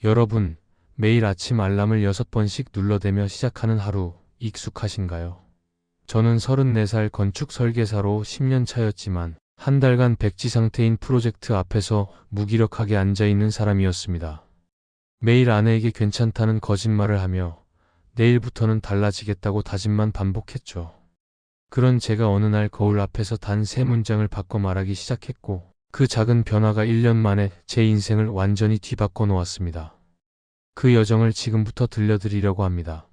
여러분, 매일 아침 알람을 6번씩 눌러대며 시작하는 하루 익숙하신가요? 저는 34살 건축 설계사로 10년 차였지만 한 달간 백지 상태인 프로젝트 앞에서 무기력하게 앉아있는 사람이었습니다. 매일 아내에게 괜찮다는 거짓말을 하며 내일부터는 달라지겠다고 다짐만 반복했죠. 그런 제가 어느 날 거울 앞에서 단 3문장을 바꿔 말하기 시작했고 그 작은 변화가 1년 만에 제 인생을 완전히 뒤바꿔 놓았습니다. 그 여정을 지금부터 들려드리려고 합니다.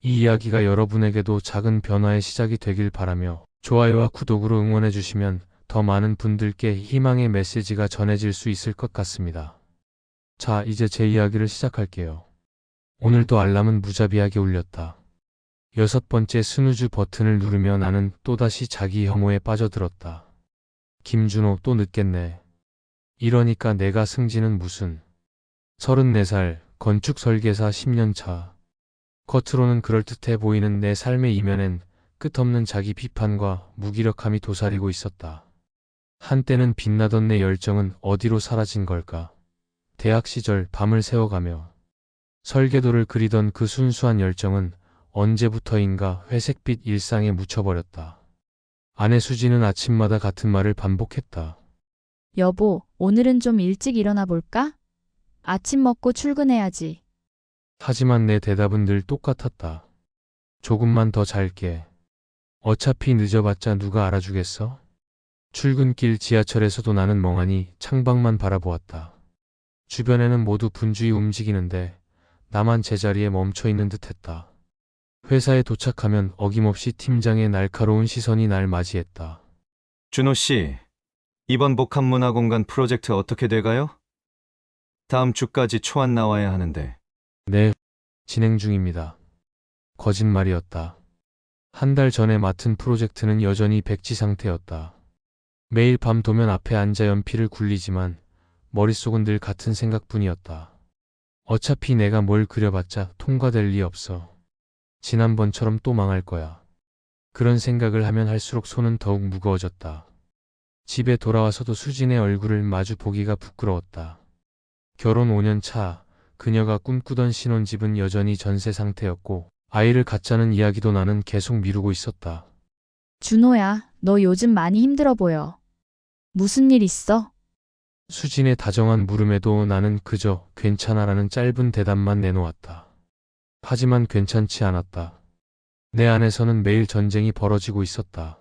이 이야기가 여러분에게도 작은 변화의 시작이 되길 바라며 좋아요와 구독으로 응원해 주시면 더 많은 분들께 희망의 메시지가 전해질 수 있을 것 같습니다. 자, 이제 제 이야기를 시작할게요. 오늘도 알람은 무자비하게 울렸다. 6번째 스누즈 버튼을 누르며 나는 또다시 자기 혐오에 빠져들었다. 김준호 또 늦겠네. 이러니까 내가 승진은 무슨. 34살 건축 설계사 10년 차. 겉으로는 그럴듯해 보이는 내 삶의 이면엔 끝없는 자기 비판과 무기력함이 도사리고 있었다. 한때는 빛나던 내 열정은 어디로 사라진 걸까? 대학 시절 밤을 새워가며 설계도를 그리던 그 순수한 열정은 언제부터인가 회색빛 일상에 묻혀버렸다. 아내 수지는 아침마다 같은 말을 반복했다. 여보, 오늘은 좀 일찍 일어나 볼까? 아침 먹고 출근해야지. 하지만 내 대답은 늘 똑같았다. 조금만 더 잘게. 어차피 늦어봤자 누가 알아주겠어? 출근길 지하철에서도 나는 멍하니 창밖만 바라보았다. 주변에는 모두 분주히 움직이는데 나만 제자리에 멈춰있는 듯했다. 회사에 도착하면 어김없이 팀장의 날카로운 시선이 날 맞이했다. 준호 씨, 이번 복합문화공간 프로젝트 어떻게 돼가요? 다음 주까지 초안 나와야 하는데. 네, 진행 중입니다. 거짓말이었다. 한 달 전에 맡은 프로젝트는 여전히 백지 상태였다. 매일 밤 도면 앞에 앉아 연필을 굴리지만 머릿속은 늘 같은 생각뿐이었다. 어차피 내가 뭘 그려봤자 통과될 리 없어. 지난번처럼 또 망할 거야. 그런 생각을 하면 할수록 손은 더욱 무거워졌다. 집에 돌아와서도 수진의 얼굴을 마주 보기가 부끄러웠다. 결혼 5년 차, 그녀가 꿈꾸던 신혼집은 여전히 전세 상태였고 아이를 갖자는 이야기도 나는 계속 미루고 있었다. 준호야, 너 요즘 많이 힘들어 보여. 무슨 일 있어? 수진의 다정한 물음에도 나는 그저 괜찮아라는 짧은 대답만 내놓았다. 하지만 괜찮지 않았다. 내 안에서는 매일 전쟁이 벌어지고 있었다.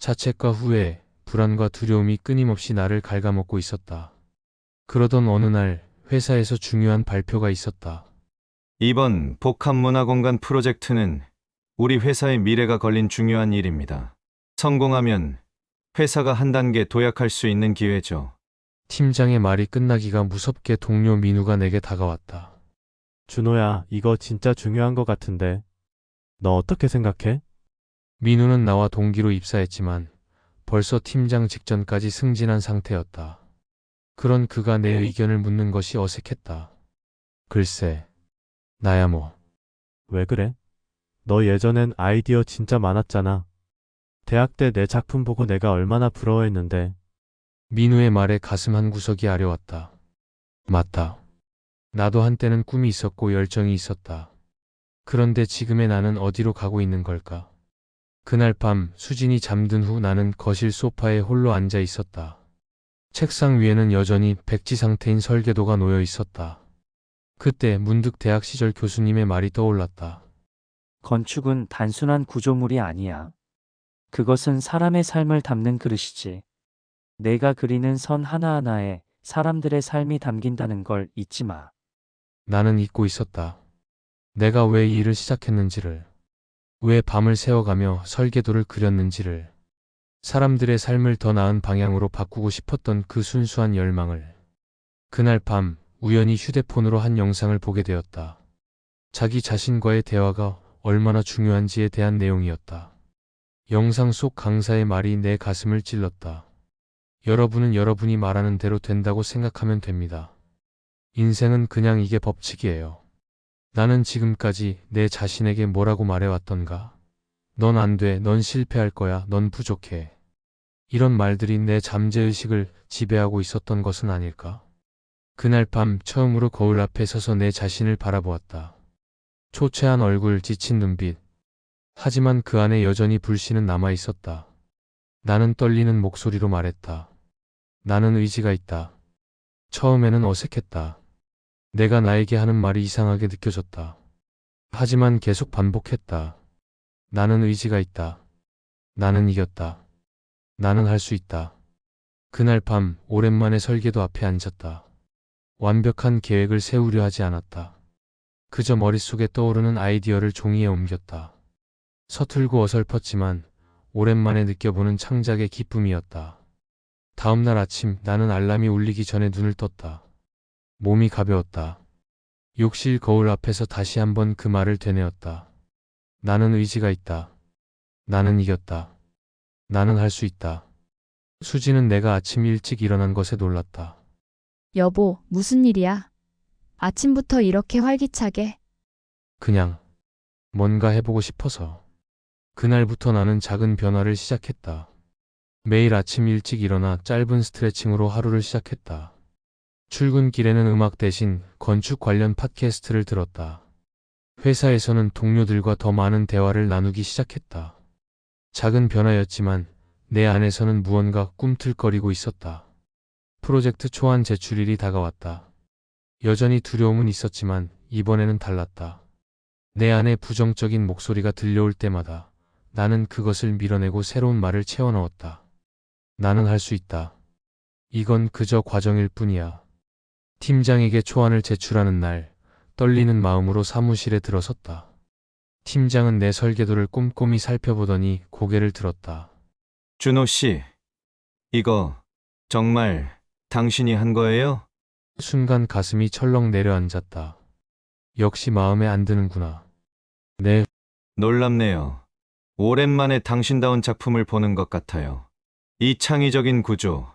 자책과 후회, 불안과 두려움이 끊임없이 나를 갉아먹고 있었다. 그러던 어느 날 회사에서 중요한 발표가 있었다. 이번 복합문화공간 프로젝트는 우리 회사의 미래가 걸린 중요한 일입니다. 성공하면 회사가 한 단계 도약할 수 있는 기회죠. 팀장의 말이 끝나기가 무섭게 동료 민우가 내게 다가왔다. 준호야, 이거 진짜 중요한 거 같은데. 너 어떻게 생각해? 민우는 나와 동기로 입사했지만 벌써 팀장 직전까지 승진한 상태였다. 그런 그가 내 의견을 묻는 것이 어색했다. 글쎄, 나야 뭐. 왜 그래? 너 예전엔 아이디어 진짜 많았잖아. 대학 때 내 작품 보고 내가 얼마나 부러워했는데. 민우의 말에 가슴 한 구석이 아려왔다. 맞다. 나도 한때는 꿈이 있었고 열정이 있었다. 그런데 지금의 나는 어디로 가고 있는 걸까? 그날 밤 수진이 잠든 후 나는 거실 소파에 홀로 앉아 있었다. 책상 위에는 여전히 백지 상태인 설계도가 놓여 있었다. 그때 문득 대학 시절 교수님의 말이 떠올랐다. 건축은 단순한 구조물이 아니야. 그것은 사람의 삶을 담는 그릇이지. 내가 그리는 선 하나하나에 사람들의 삶이 담긴다는 걸 잊지 마. 나는 잊고 있었다. 내가 왜 이 일을 시작했는지를, 왜 밤을 새워가며 설계도를 그렸는지를, 사람들의 삶을 더 나은 방향으로 바꾸고 싶었던 그 순수한 열망을. 그날 밤 우연히 휴대폰으로 한 영상을 보게 되었다. 자기 자신과의 대화가 얼마나 중요한지에 대한 내용이었다. 영상 속 강사의 말이 내 가슴을 찔렀다. 여러분은 여러분이 말하는 대로 된다고 생각하면 됩니다. 인생은 그냥 이게 법칙이에요. 나는 지금까지 내 자신에게 뭐라고 말해왔던가? 넌 안 돼, 넌 실패할 거야, 넌 부족해. 이런 말들이 내 잠재의식을 지배하고 있었던 것은 아닐까? 그날 밤 처음으로 거울 앞에 서서 내 자신을 바라보았다. 초췌한 얼굴, 지친 눈빛. 하지만 그 안에 여전히 불씨는 남아 있었다. 나는 떨리는 목소리로 말했다. 나는 의지가 있다. 처음에는 어색했다. 내가 나에게 하는 말이 이상하게 느껴졌다. 하지만 계속 반복했다. 나는 의지가 있다. 나는 이겼다. 나는 할 수 있다. 그날 밤 오랜만에 설계도 앞에 앉았다. 완벽한 계획을 세우려 하지 않았다. 그저 머릿속에 떠오르는 아이디어를 종이에 옮겼다. 서툴고 어설펐지만 오랜만에 느껴보는 창작의 기쁨이었다. 다음날 아침 나는 알람이 울리기 전에 눈을 떴다. 몸이 가벼웠다. 욕실 거울 앞에서 다시 한번 그 말을 되뇌었다. 나는 의지가 있다. 나는 이겼다. 나는 할 수 있다. 수지는 내가 아침 일찍 일어난 것에 놀랐다. 여보, 무슨 일이야? 아침부터 이렇게 활기차게. 그냥 뭔가 해보고 싶어서. 그날부터 나는 작은 변화를 시작했다. 매일 아침 일찍 일어나 짧은 스트레칭으로 하루를 시작했다. 출근길에는 음악 대신 건축 관련 팟캐스트를 들었다. 회사에서는 동료들과 더 많은 대화를 나누기 시작했다. 작은 변화였지만 내 안에서는 무언가 꿈틀거리고 있었다. 프로젝트 초안 제출일이 다가왔다. 여전히 두려움은 있었지만 이번에는 달랐다. 내 안에 부정적인 목소리가 들려올 때마다 나는 그것을 밀어내고 새로운 말을 채워 넣었다. 나는 할 수 있다. 이건 그저 과정일 뿐이야. 팀장에게 초안을 제출하는 날, 떨리는 마음으로 사무실에 들어섰다. 팀장은 내 설계도를 꼼꼼히 살펴보더니 고개를 들었다. 준호 씨, 이거 정말 당신이 한 거예요? 순간 가슴이 철렁 내려앉았다. 역시 마음에 안 드는구나. 네, 놀랍네요. 오랜만에 당신다운 작품을 보는 것 같아요. 이 창의적인 구조,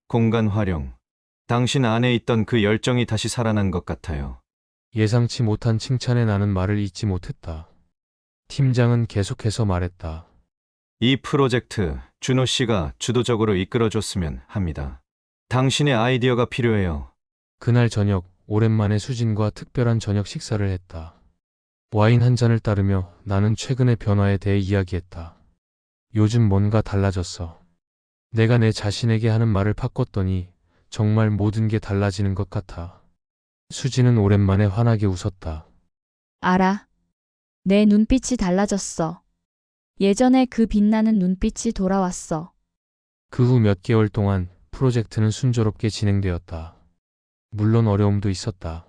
공간 활용, 당신 안에 있던 그 열정이 다시 살아난 것 같아요. 예상치 못한 칭찬에 나는 말을 잇지 못했다. 팀장은 계속해서 말했다. 이 프로젝트 준호 씨가 주도적으로 이끌어줬으면 합니다. 당신의 아이디어가 필요해요. 그날 저녁 오랜만에 수진과 특별한 저녁 식사를 했다. 와인 한 잔을 따르며 나는 최근의 변화에 대해 이야기했다. 요즘 뭔가 달라졌어. 내가 내 자신에게 하는 말을 바꿨더니 정말 모든 게 달라지는 것 같아. 수진은 오랜만에 환하게 웃었다. 알아. 내 눈빛이 달라졌어. 예전에 그 빛나는 눈빛이 돌아왔어. 그 후 몇 개월 동안 프로젝트는 순조롭게 진행되었다. 물론 어려움도 있었다.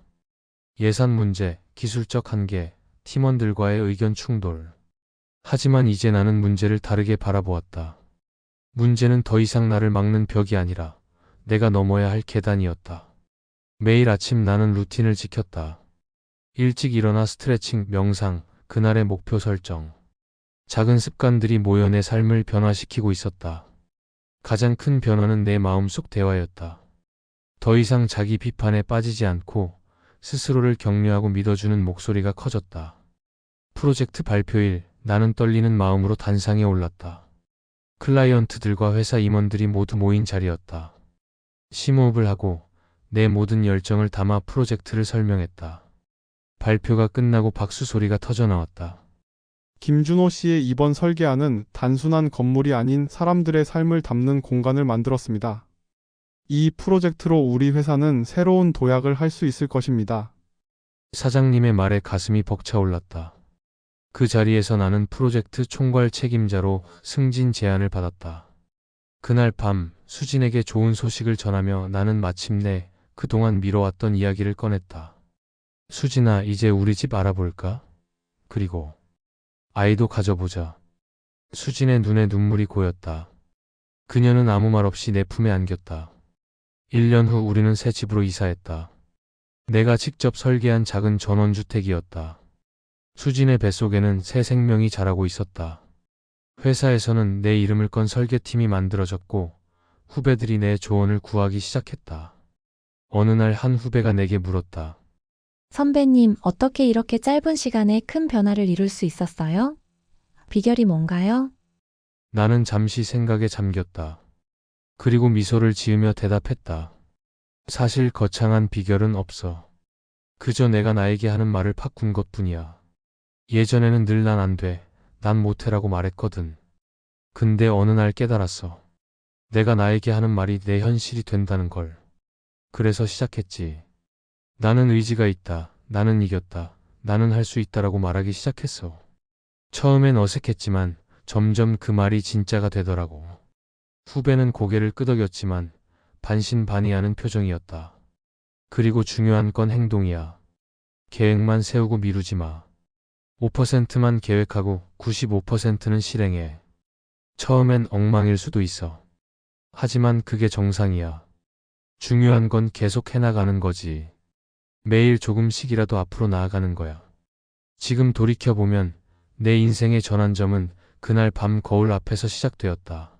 예산 문제, 기술적 한계, 팀원들과의 의견 충돌. 하지만 이제 나는 문제를 다르게 바라보았다. 문제는 더 이상 나를 막는 벽이 아니라 내가 넘어야 할 계단이었다. 매일 아침 나는 루틴을 지켰다. 일찍 일어나 스트레칭, 명상, 그날의 목표 설정. 작은 습관들이 모여 내 삶을 변화시키고 있었다. 가장 큰 변화는 내 마음속 대화였다. 더 이상 자기 비판에 빠지지 않고 스스로를 격려하고 믿어주는 목소리가 커졌다. 프로젝트 발표일, 나는 떨리는 마음으로 단상에 올랐다. 클라이언트들과 회사 임원들이 모두 모인 자리였다. 심호흡을 하고 내 모든 열정을 담아 프로젝트를 설명했다. 발표가 끝나고 박수 소리가 터져 나왔다. 김준호 씨의 이번 설계안은 단순한 건물이 아닌 사람들의 삶을 담는 공간을 만들었습니다. 이 프로젝트로 우리 회사는 새로운 도약을 할 수 있을 것입니다. 사장님의 말에 가슴이 벅차올랐다. 그 자리에서 나는 프로젝트 총괄 책임자로 승진 제안을 받았다. 그날 밤 수진에게 좋은 소식을 전하며 나는 마침내 그동안 미뤄왔던 이야기를 꺼냈다. 수진아, 이제 우리 집 알아볼까? 그리고 아이도 가져보자. 수진의 눈에 눈물이 고였다. 그녀는 아무 말 없이 내 품에 안겼다. 1년 후 우리는 새 집으로 이사했다. 내가 직접 설계한 작은 전원주택이었다. 수진의 뱃속에는 새 생명이 자라고 있었다. 회사에서는 내 이름을 건 설계팀이 만들어졌고 후배들이 내 조언을 구하기 시작했다. 어느 날 한 후배가 내게 물었다. 선배님, 어떻게 이렇게 짧은 시간에 큰 변화를 이룰 수 있었어요? 비결이 뭔가요? 나는 잠시 생각에 잠겼다. 그리고 미소를 지으며 대답했다. 사실 거창한 비결은 없어. 그저 내가 나에게 하는 말을 바꾼 것뿐이야. 예전에는 늘 난 안 돼, 난 못해라고 말했거든. 근데 어느 날 깨달았어. 내가 나에게 하는 말이 내 현실이 된다는 걸. 그래서 시작했지. 나는 의지가 있다. 나는 이겼다. 나는 할 수 있다라고 말하기 시작했어. 처음엔 어색했지만 점점 그 말이 진짜가 되더라고. 후배는 고개를 끄덕였지만 반신반의하는 표정이었다. 그리고 중요한 건 행동이야. 계획만 세우고 미루지 마. 5%만 계획하고 95%는 실행해. 처음엔 엉망일 수도 있어. 하지만 그게 정상이야. 중요한 건 계속 해나가는 거지. 매일 조금씩이라도 앞으로 나아가는 거야. 지금 돌이켜보면 내 인생의 전환점은 그날 밤 거울 앞에서 시작되었다.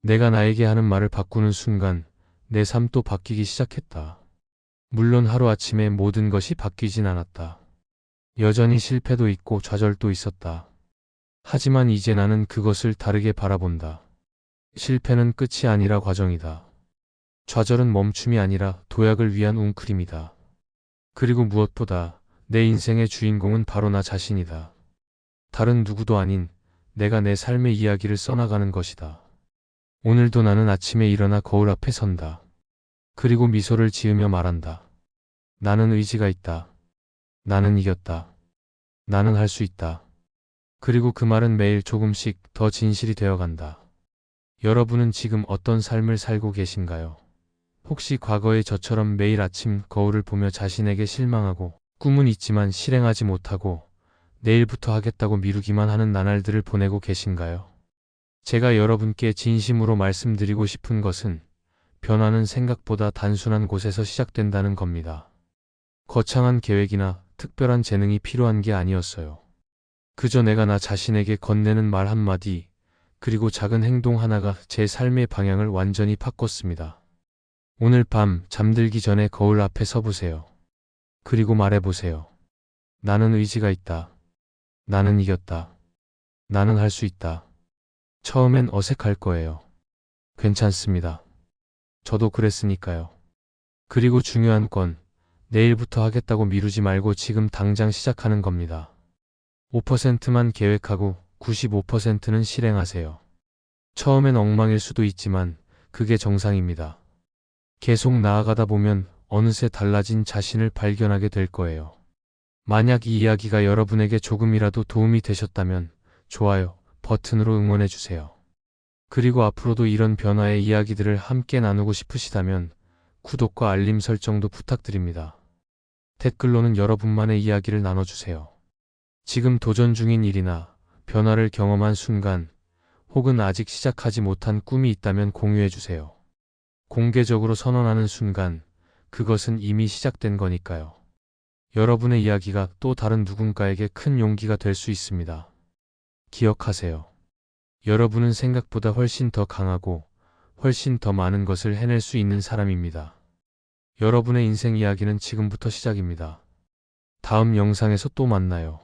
내가 나에게 하는 말을 바꾸는 순간 내 삶도 바뀌기 시작했다. 물론 하루아침에 모든 것이 바뀌진 않았다. 여전히 실패도 있고 좌절도 있었다. 하지만 이제 나는 그것을 다르게 바라본다. 실패는 끝이 아니라 과정이다. 좌절은 멈춤이 아니라 도약을 위한 웅크림이다. 그리고 무엇보다 내 인생의 주인공은 바로 나 자신이다. 다른 누구도 아닌 내가 내 삶의 이야기를 써나가는 것이다. 오늘도 나는 아침에 일어나 거울 앞에 선다. 그리고 미소를 지으며 말한다. 나는 의지가 있다. 나는 이겼다. 나는 할 수 있다. 그리고 그 말은 매일 조금씩 더 진실이 되어간다. 여러분은 지금 어떤 삶을 살고 계신가요? 혹시 과거의 저처럼 매일 아침 거울을 보며 자신에게 실망하고 꿈은 있지만 실행하지 못하고 내일부터 하겠다고 미루기만 하는 나날들을 보내고 계신가요? 제가 여러분께 진심으로 말씀드리고 싶은 것은 변화는 생각보다 단순한 곳에서 시작된다는 겁니다. 거창한 계획이나 특별한 재능이 필요한 게 아니었어요. 그저 내가 나 자신에게 건네는 말 한마디, 그리고 작은 행동 하나가 제 삶의 방향을 완전히 바꿨습니다. 오늘 밤 잠들기 전에 거울 앞에 서보세요. 그리고 말해보세요. 나는 의지가 있다. 나는 이겼다. 나는 할 수 있다. 처음엔 어색할 거예요. 괜찮습니다. 저도 그랬으니까요. 그리고 중요한 건 내일부터 하겠다고 미루지 말고 지금 당장 시작하는 겁니다. 5%만 계획하고 95%는 실행하세요. 처음엔 엉망일 수도 있지만 그게 정상입니다. 계속 나아가다 보면 어느새 달라진 자신을 발견하게 될 거예요. 만약 이 이야기가 여러분에게 조금이라도 도움이 되셨다면 좋아요 버튼으로 응원해 주세요. 그리고 앞으로도 이런 변화의 이야기들을 함께 나누고 싶으시다면 구독과 알림 설정도 부탁드립니다. 댓글로는 여러분만의 이야기를 나눠주세요. 지금 도전 중인 일이나 변화를 경험한 순간 혹은 아직 시작하지 못한 꿈이 있다면 공유해 주세요. 공개적으로 선언하는 순간 그것은 이미 시작된 거니까요. 여러분의 이야기가 또 다른 누군가에게 큰 용기가 될 수 있습니다. 기억하세요. 여러분은 생각보다 훨씬 더 강하고 훨씬 더 많은 것을 해낼 수 있는 사람입니다. 여러분의 인생 이야기는 지금부터 시작입니다. 다음 영상에서 또 만나요.